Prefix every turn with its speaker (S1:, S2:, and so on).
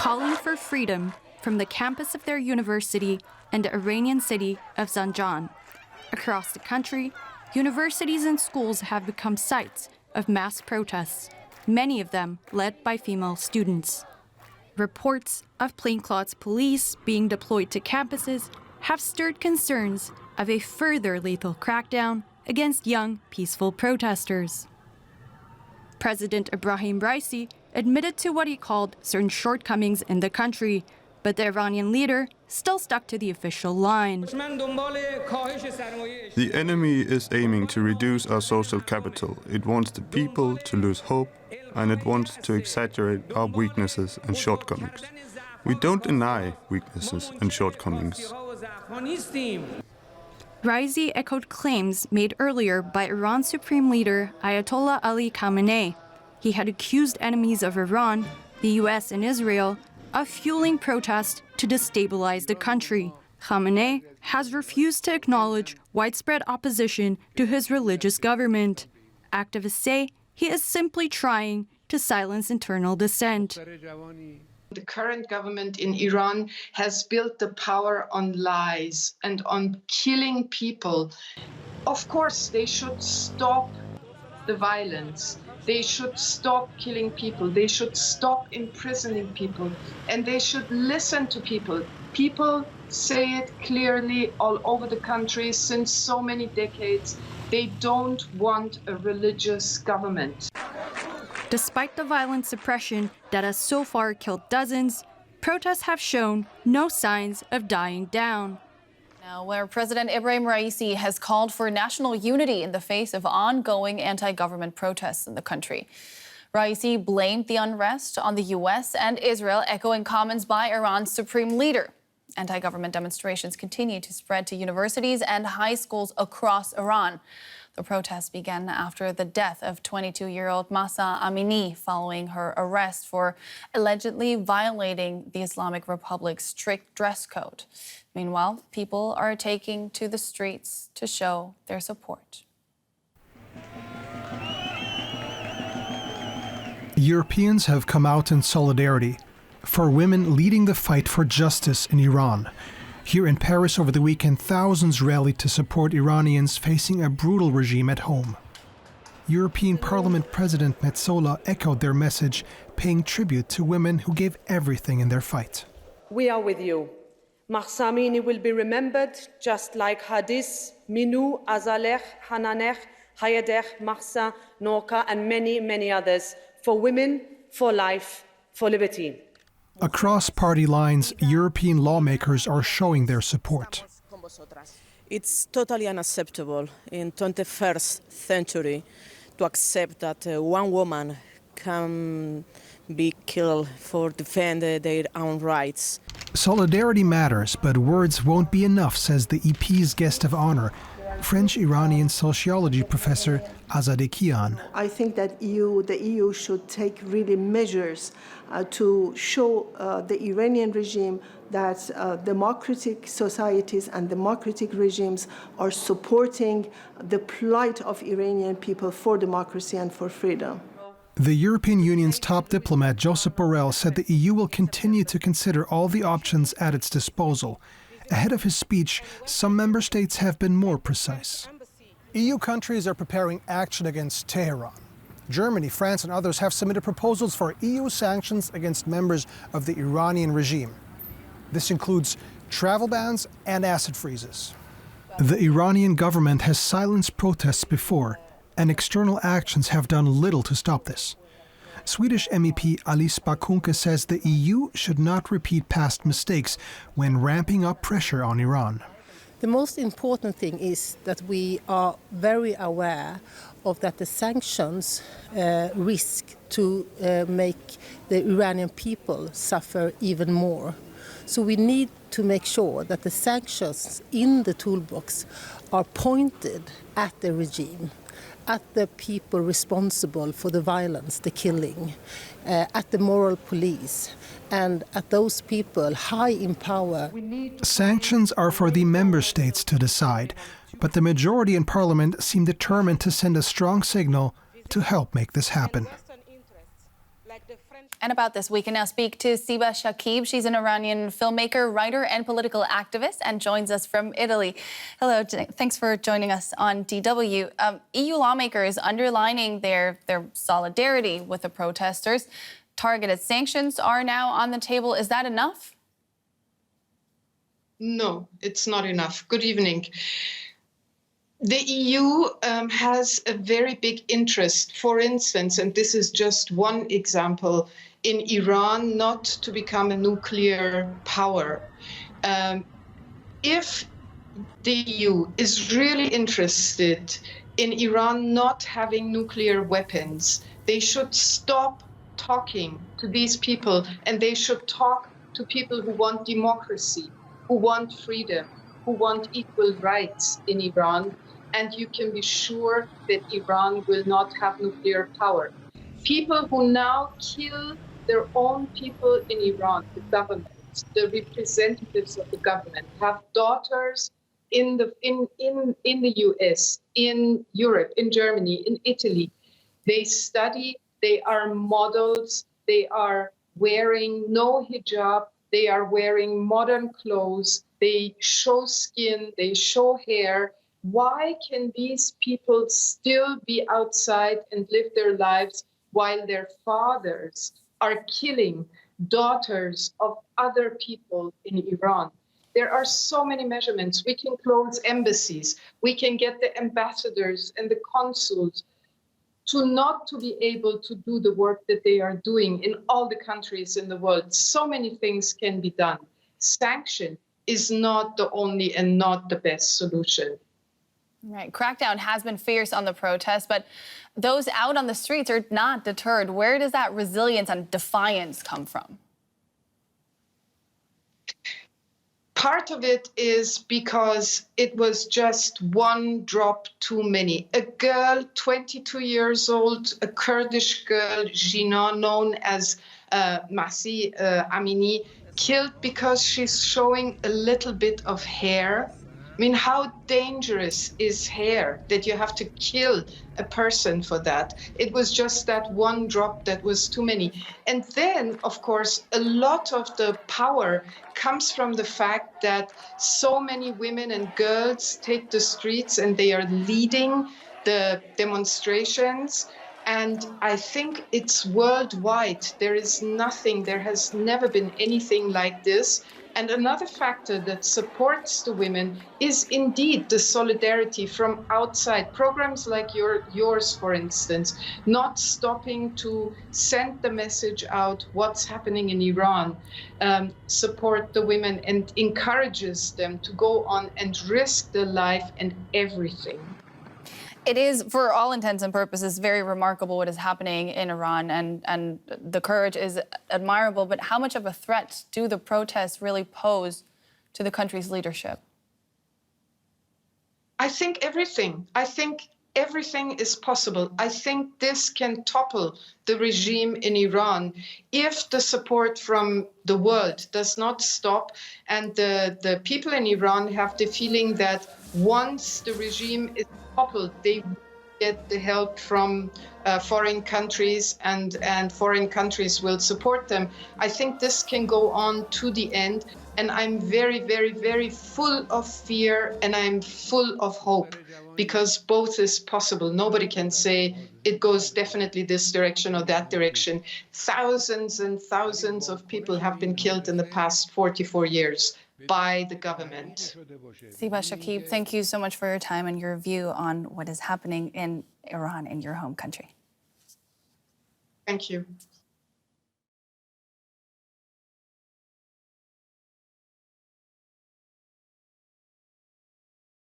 S1: calling for freedom from the campus of their university in the Iranian city of Zanjan. Across the country, universities and schools have become sites of mass protests, many of them led by female students. Reports of plainclothes police being deployed to campuses have stirred concerns of a further lethal crackdown against young, peaceful protesters. President Ebrahim Raisi admitted to what he called certain shortcomings in the country, but the Iranian leader still stuck to the official line.
S2: The enemy is aiming to reduce our social capital. It wants the people to lose hope, and it wants to exaggerate our weaknesses and shortcomings. We don't deny weaknesses and shortcomings.
S1: Raisi echoed claims made earlier by Iran's Supreme Leader Ayatollah Ali Khamenei. He had accused enemies of Iran, the US and Israel, of fueling protests to destabilize the country. Khamenei has refused to acknowledge widespread opposition to his religious government. Activists say he is simply trying to silence internal dissent.
S3: The current government in Iran has built the power on lies and on killing people. Of course, they should stop the violence. They should stop killing people. They should stop imprisoning people. And they should listen to people. People say it clearly all over the country since so many decades. They don't want a religious government.
S1: Despite the violent suppression that has so far killed dozens, protests have shown no signs of dying down.
S4: Now, where President Ebrahim Raisi has called for national unity in the face of ongoing anti-government protests in the country. Raisi blamed the unrest on the U.S. and Israel, echoing comments by Iran's supreme leader. Anti-government demonstrations continue to spread to universities and high schools across Iran. The protests began after the death of 22-year-old Mahsa Amini following her arrest for allegedly violating the Islamic Republic's strict dress code. Meanwhile, people are taking to the streets to show their support.
S5: Europeans have come out in solidarity for women leading the fight for justice in Iran. Here in Paris over the weekend, thousands rallied to support Iranians facing a brutal regime at home. European Parliament President Metsola echoed their message, paying tribute to women who gave everything in their fight.
S6: We are with you. Mahsa Amini will be remembered just like Hadis, Minou, Azaleh, Hananeh, Hayadeh, Mahsa, Norka, and many, many others, for women, for life, for liberty.
S5: Across party lines, European lawmakers are showing their support.
S7: It's totally unacceptable in 21st century to accept that one woman can be killed for defending their own rights.
S5: Solidarity matters, but words won't be enough, says the EP's guest of honor, French-Iranian sociology professor Azadeh Kian.
S8: I think that the EU should take really measures to show the Iranian regime that democratic societies and democratic regimes are supporting the plight of Iranian people for democracy and for freedom.
S5: The European Union's top diplomat, Josep Borrell, said the EU will continue to consider all the options at its disposal. Ahead of his speech, some member states have been more precise. EU countries are preparing action against Tehran. Germany, France, and others have submitted proposals for EU sanctions against members of the Iranian regime. This includes travel bans and asset freezes. The Iranian government has silenced protests before, and external actions have done little to stop this. Swedish MEP Alice Bah Kuhnke says the EU should not repeat past mistakes when ramping up pressure on Iran.
S9: The most important thing is that we are very aware of that the sanctions risk to make the Iranian people suffer even more. So we need to make sure that the sanctions in the toolbox are pointed at the regime, at the people responsible for the violence, the killing, at the moral police, and at those people high in power.
S5: Sanctions are for the member states to decide, but the majority in parliament seem determined to send a strong signal to help make this happen.
S4: And about this, we can now speak to Siba Shakib. She's an Iranian filmmaker, writer, and political activist, and joins us from Italy. Hello, thanks for joining us on DW. EU lawmakers underlining their solidarity with the protesters. Targeted sanctions are now on the table. Is that enough?
S3: No, it's not enough. Good evening. The EU has a very big interest, for instance, and this is just one example, in Iran not to become a nuclear power. If the EU is really interested in Iran not having nuclear weapons, they should stop talking to these people, and they should talk to people who want democracy, who want freedom, who want equal rights in Iran. And you can be sure that Iran will not have nuclear power. People who now kill their own people in Iran, the government, the representatives of the government, have daughters in the US, in Europe, in Germany, in Italy. They study, they are models, they are wearing no hijab, they are wearing modern clothes, they show skin, they show hair. Why can these people still be outside and live their lives while their fathers are killing daughters of other people in Iran? There are so many measurements. We can close embassies. We can get the ambassadors and the consuls not to be able to do the work that they are doing in all the countries in the world. So many things can be done. Sanction is not the only and not the best solution.
S4: Right. Crackdown has been fierce on the protests, but those out on the streets are not deterred. Where does that resilience and defiance come from?
S3: Part of it is because it was just one drop too many. A girl, 22 years old, a Kurdish girl, Jina, known as Mahsa Amini, killed because she's showing a little bit of hair. I mean, how dangerous is hair that you have to kill a person for that? It was just that one drop that was too many. And then, of course, a lot of the power comes from the fact that so many women and girls take the streets and they are leading the demonstrations. And I think it's worldwide. There is nothing, there has never been anything like this. And another factor that supports the women is indeed the solidarity from outside. Programs like yours, for instance, not stopping to send the message out what's happening in Iran, support the women and encourages them to go on and risk their life and everything.
S4: It is, for all intents and purposes, very remarkable what is happening in Iran, and the courage is admirable. But how much of a threat do the protests really pose to the country's leadership?
S3: I think everything. I think everything is possible. I think this can topple the regime in Iran if the support from the world does not stop, and the people in Iran have the feeling that once the regime is toppled, they get the help from foreign countries, and foreign countries will support them. I think this can go on to the end, and I'm very, very, very full of fear, and I'm full of hope, because both is possible. Nobody can say it goes definitely this direction or that direction. Thousands and thousands of people have been killed in the past 44 years by the government.
S4: Siba Shakib, thank you so much for your time and your view on what is happening in Iran, in your home country.
S3: Thank you.